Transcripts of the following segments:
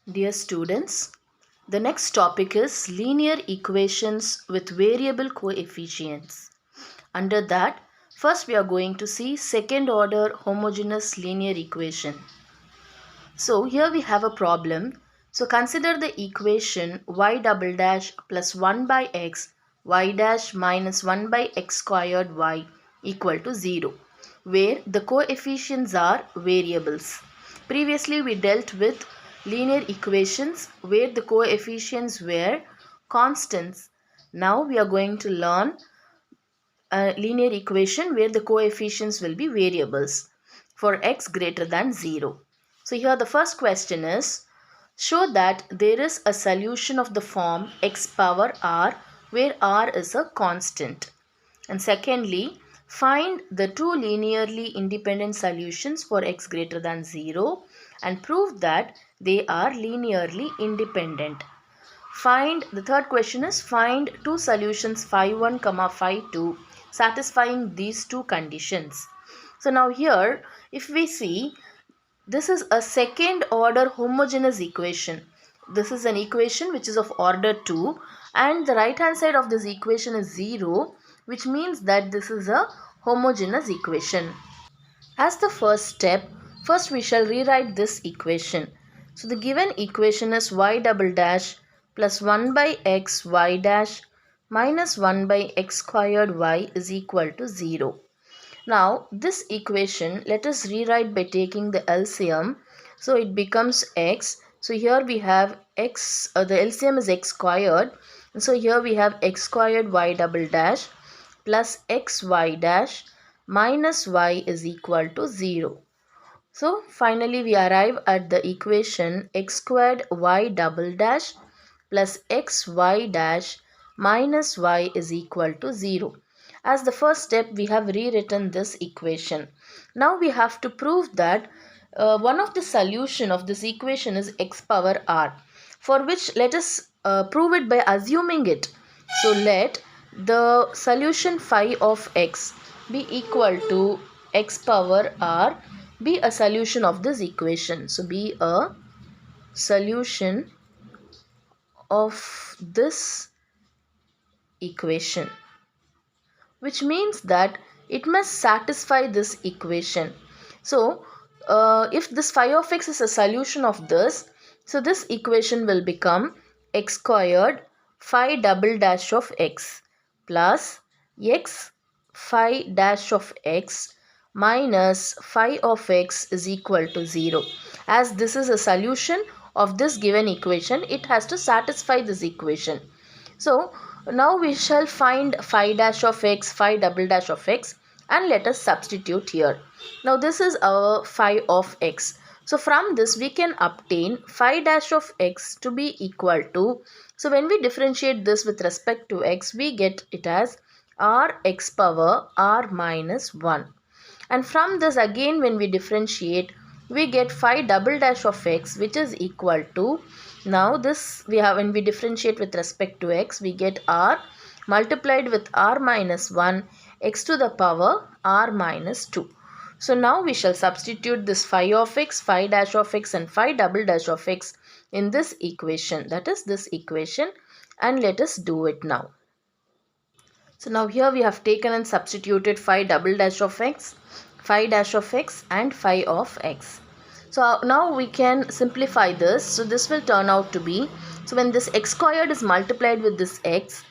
Dear students, the next topic is linear equations with variable coefficients. Under that, first we are going to see second order homogeneous linear equation. So here we have a problem. So consider the equation y double dash plus 1 by x y dash minus 1 by x squared y equal to 0, where the coefficients are variables. Previously we dealt with linear equations where the coefficients were constants. Now we are going to learn a linear equation where the coefficients will be variables for x greater than 0. So here the first question is, show that there is a solution of the form x power r where r is a constant. And secondly, find the two linearly independent solutions for x greater than 0 and prove that they are linearly independent. The third question is, find two solutions phi 1 comma phi 2 satisfying these two conditions. So now here if we see, this is a second order homogeneous equation. This is an equation which is of order 2 and the right hand side of this equation is 0, which means that this is a homogeneous equation. As the first step, first we shall rewrite this equation. So the given equation is y double dash plus 1 by x y dash minus 1 by x squared y is equal to 0. Now this equation, let us rewrite by taking the LCM. So it becomes x. So here we have x, the LCM is x squared. So here we have x squared y double dash plus xy dash minus y is equal to 0. So finally we arrive at the equation x squared y double dash plus xy dash minus y is equal to 0. As the first step we have rewritten this equation. Now we have to prove that one of the solution of this equation is x power r, for which let us prove it by assuming it. So let the solution phi of x be equal to x power r be a solution of this equation. So be a solution of this equation, which means that it must satisfy this equation. So if this phi of x is a solution of this, so this equation will become x squared phi double dash of x plus x phi dash of x minus phi of x is equal to 0. As this is a solution of this given equation, it has to satisfy this equation. So now we shall find phi dash of x, phi double dash of x, and let us substitute here. Now this is our phi of x. So from this we can obtain phi dash of x to be equal to, so when we differentiate this with respect to x, we get it as r x power r minus 1. And from this again when we differentiate, we get phi double dash of x, which is equal to, now this we have, when we differentiate with respect to x, we get r multiplied with r minus 1 x to the power r minus 2. So now we shall substitute this phi of x, phi dash of x and phi double dash of x in this equation, that is this equation, and let us do it now. So now here we have taken and substituted phi double dash of x, phi dash of x and phi of x. So now we can simplify this. So this will turn out to be, so when this x squared is multiplied with this x,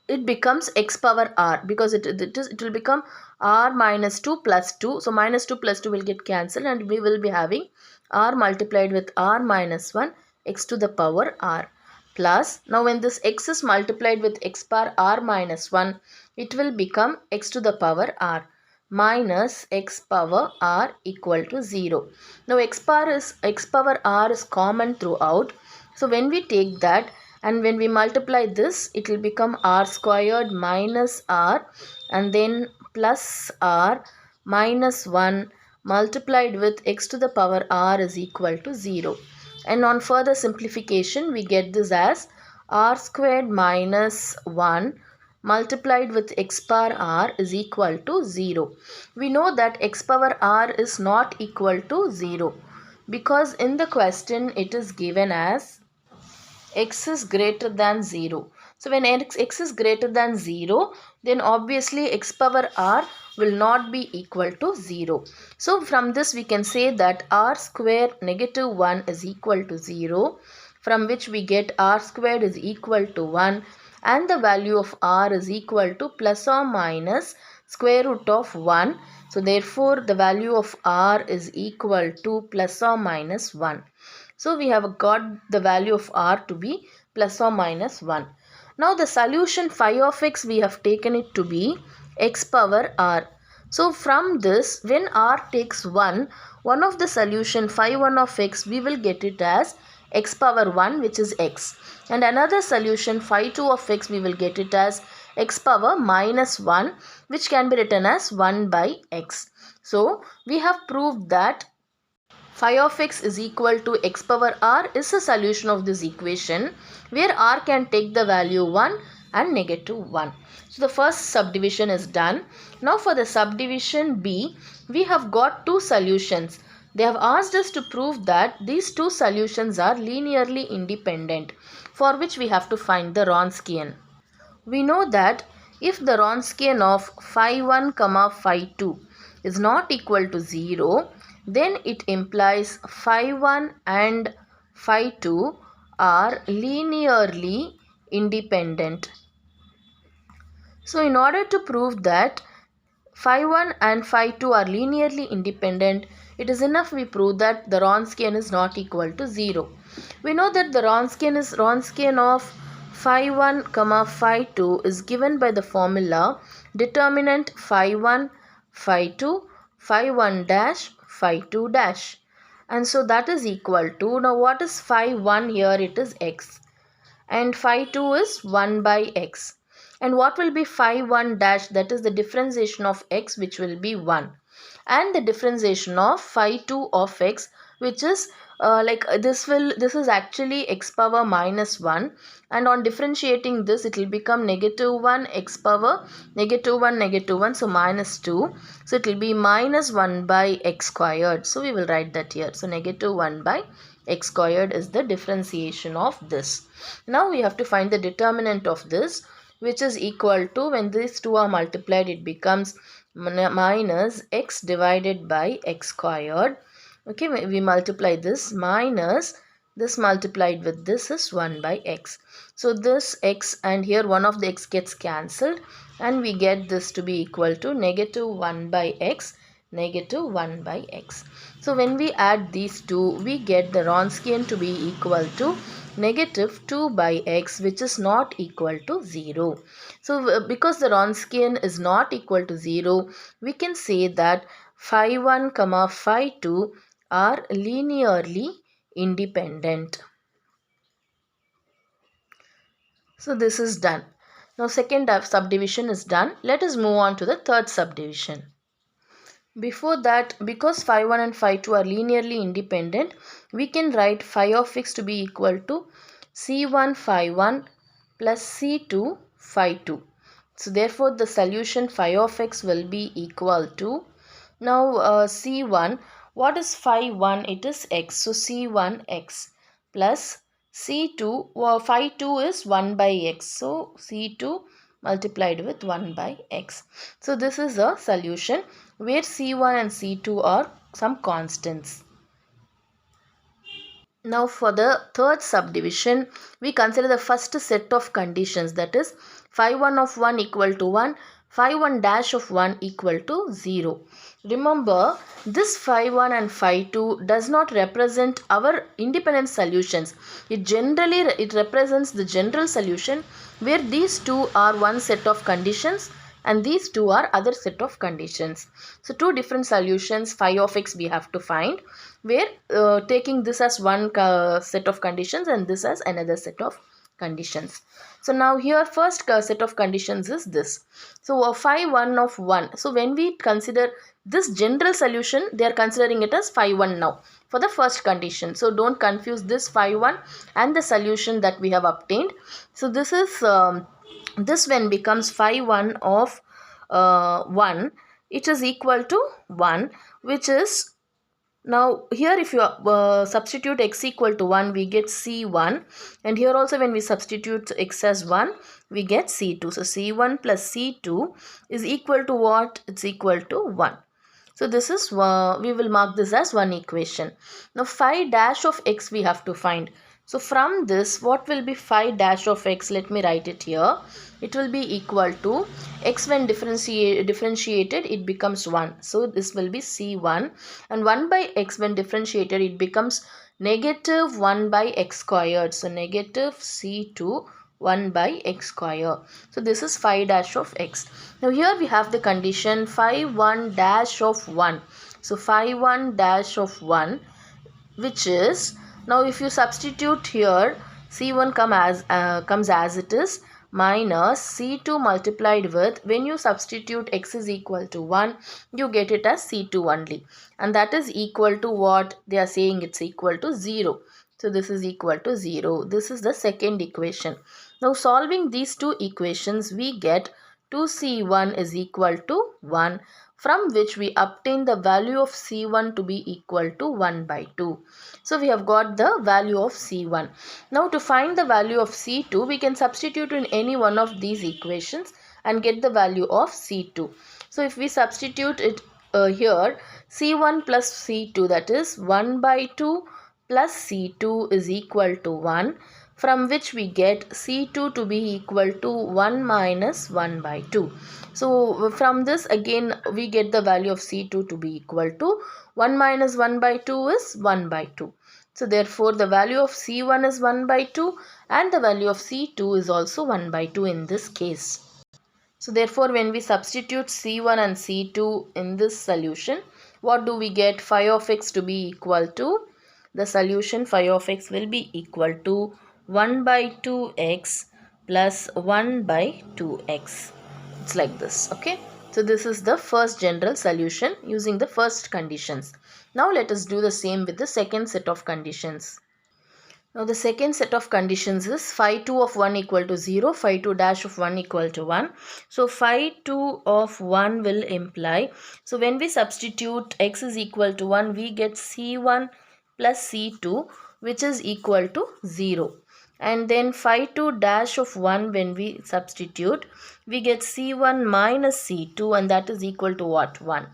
it becomes x power r, because it will become r minus 2 plus 2. So minus 2 plus 2 will get cancelled and we will be having r multiplied with r minus 1 x to the power r. Plus, now when this x is multiplied with x power r minus 1, it will become x to the power r minus x power r equal to 0. Now x power r is common throughout. So when we take that and when we multiply this, it will become r squared minus r and then plus r minus 1 multiplied with x to the power r is equal to 0. And on further simplification, we get this as r squared minus 1 multiplied with x power r is equal to 0. We know that x power r is not equal to 0. because in the question it is given as x is greater than 0. So when x is greater than 0, then obviously x power r will not be equal to 0. So from this we can say that r square negative 1 is equal to 0, from which we get r squared is equal to 1, and the value of r is equal to plus or minus square root of 1. So therefore the value of r is equal to plus or minus 1. So we have got the value of r to be plus or minus 1. Now the solution phi of x, we have taken it to be x power r. So from this, when r takes 1, one of the solution phi 1 of x, we will get it as x power 1, which is x. And another solution phi 2 of x, we will get it as x power minus 1, which can be written as 1 by x. So we have proved that phi of x is equal to x power r is a solution of this equation where r can take the value 1 and negative 1. So the first subdivision is done. Now for the subdivision B, we have got two solutions. They have asked us to prove that these two solutions are linearly independent, for which we have to find the Wronskian. We know that if the Wronskian of phi 1 comma phi 2 is not equal to 0, then it implies phi 1 and phi 2 are linearly independent. So in order to prove that phi 1 and phi 2 are linearly independent, it is enough we prove that the Wronskian is not equal to 0. We know that the Wronskian of phi 1 comma phi 2 is given by the formula determinant phi 1 phi 2 phi 1 dash phi 2 dash, and so that is equal to, now what is phi 1 here? It is x, and phi 2 is 1 by x. And what will be phi 1 dash? That is the differentiation of x, which will be 1, and the differentiation of phi 2 of x, which is this is actually x power minus 1, and on differentiating this it will become negative 1 x power negative 1 negative 1, so minus 2, so it will be minus 1 by x squared. So we will write that here. So negative 1 by x squared is the differentiation of this. Now we have to find the determinant of this, which is equal to, when these two are multiplied, it becomes minus x divided by x squared. Okay, we multiply this, minus this multiplied with this is 1 by x. So this x and here one of the x gets cancelled, and we get this to be equal to negative 1 by x, negative 1 by x. So when we add these two, we get the Wronskian to be equal to negative 2 by x, which is not equal to 0. So because the Wronskian is not equal to 0, we can say that phi 1 comma phi 2 are linearly independent. So this is done. Now second subdivision is done. Let us move on to the third subdivision. Before that, because phi 1 and phi 2 are linearly independent, we can write phi of x to be equal to c1 phi 1 plus c2 phi 2. So therefore the solution phi of x will be equal to, now c1, what is phi 1? It is x, so c1 x plus c2, phi 2 is 1 by x, so c2 multiplied with 1 by x. So this is a solution where c1 and c2 are some constants. Now for the third subdivision, we consider the first set of conditions, that is phi 1 of 1 equal to 1, phi 1 dash of 1 equal to 0. Remember, this phi 1 and phi 2 does not represent our independent solutions. It represents the general solution where these two are one set of conditions and these two are other set of conditions. So two different solutions phi of x we have to find, where taking this as one set of conditions and this as another set of conditions. So now here first set of conditions is this. So phi 1 of 1. So when we consider this general solution, they are considering it as phi 1 now for the first condition. So don't confuse this phi 1 and the solution that we have obtained. So this is this when becomes phi 1 of 1, it is equal to 1, which is Now here if you substitute x equal to 1, we get C1, and here also when we substitute x as 1, we get C2. So C1 plus C2 is equal to what? It's equal to 1. So this is, we will mark this as one equation. Now phi dash of x we have to find. So from this, what will be phi dash of x? Let me write it here. It will be equal to x when differentiated, it becomes 1. So this will be C1, and 1 by x when differentiated, it becomes negative 1 by x squared. So negative C2 1 by x square. So this is phi dash of x. Now here we have the condition phi 1 dash of 1. So phi 1 dash of 1, which is, now if you substitute here, C1 comes as it is, minus C2 multiplied with, when you substitute x is equal to 1, you get it as C2 only, and that is equal to what? They are saying it's equal to 0. So this is equal to 0. This is the second equation. Now solving these two equations, we get 2C1 is equal to 1, from which we obtain the value of C1 to be equal to 1 by 2. So we have got the value of C1. Now to find the value of C2, we can substitute in any one of these equations and get the value of C2. So if we substitute it here, C1 plus C2, that is 1 by 2 plus C2 is equal to 1, from which we get C2 to be equal to 1 minus 1 by 2. So from this again we get the value of C2 to be equal to 1 minus 1 by 2 is 1 by 2. So therefore the value of C1 is 1 by 2 and the value of C2 is also 1 by 2 in this case. So therefore when we substitute C1 and C2 in this solution, what do we get? Phi of x to be equal to, the solution phi of x will be equal to 1 by 2x plus 1 by 2x. It's like this, okay? So this is the first general solution using the first conditions. Now let us do the same with the second set of conditions. Now the second set of conditions is phi 2 of 1 equal to 0, phi 2 dash of 1 equal to 1. So phi 2 of 1 will imply, so when we substitute x is equal to 1, we get C1 plus C2, which is equal to 0. And then phi 2 dash of 1, when we substitute, we get C1 minus C2, and that is equal to what? 1.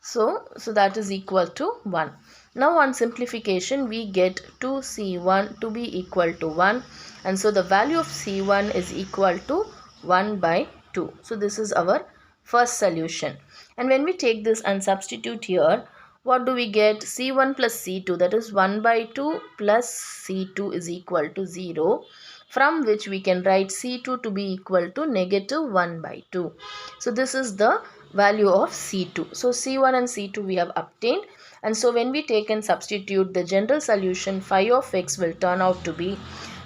So that is equal to 1. Now on simplification, we get 2C1 to be equal to 1, and so the value of C1 is equal to 1 by 2. So this is our first solution. And when we take this and substitute here, what do we get? C1 plus C2, that is 1 by 2 plus C2 is equal to 0, from which we can write C2 to be equal to negative 1 by 2. So this is the value of C2. So C1 and C2 we have obtained, and so when we take and substitute, the general solution phi of x will turn out to be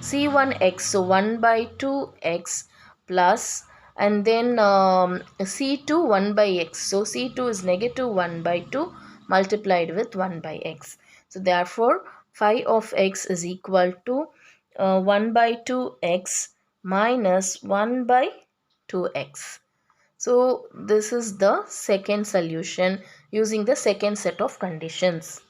C1x, so 1 by 2x plus, and then C2 1 by x, so C2 is negative 1 by 2 multiplied with 1 by x. So therefore phi of x is equal to 1 by 2x minus 1 by 2x. So this is the second solution using the second set of conditions.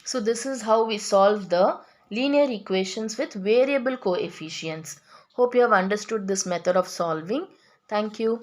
So this is how we solve the linear equations with variable coefficients. Hope you have understood this method of solving. Thank you.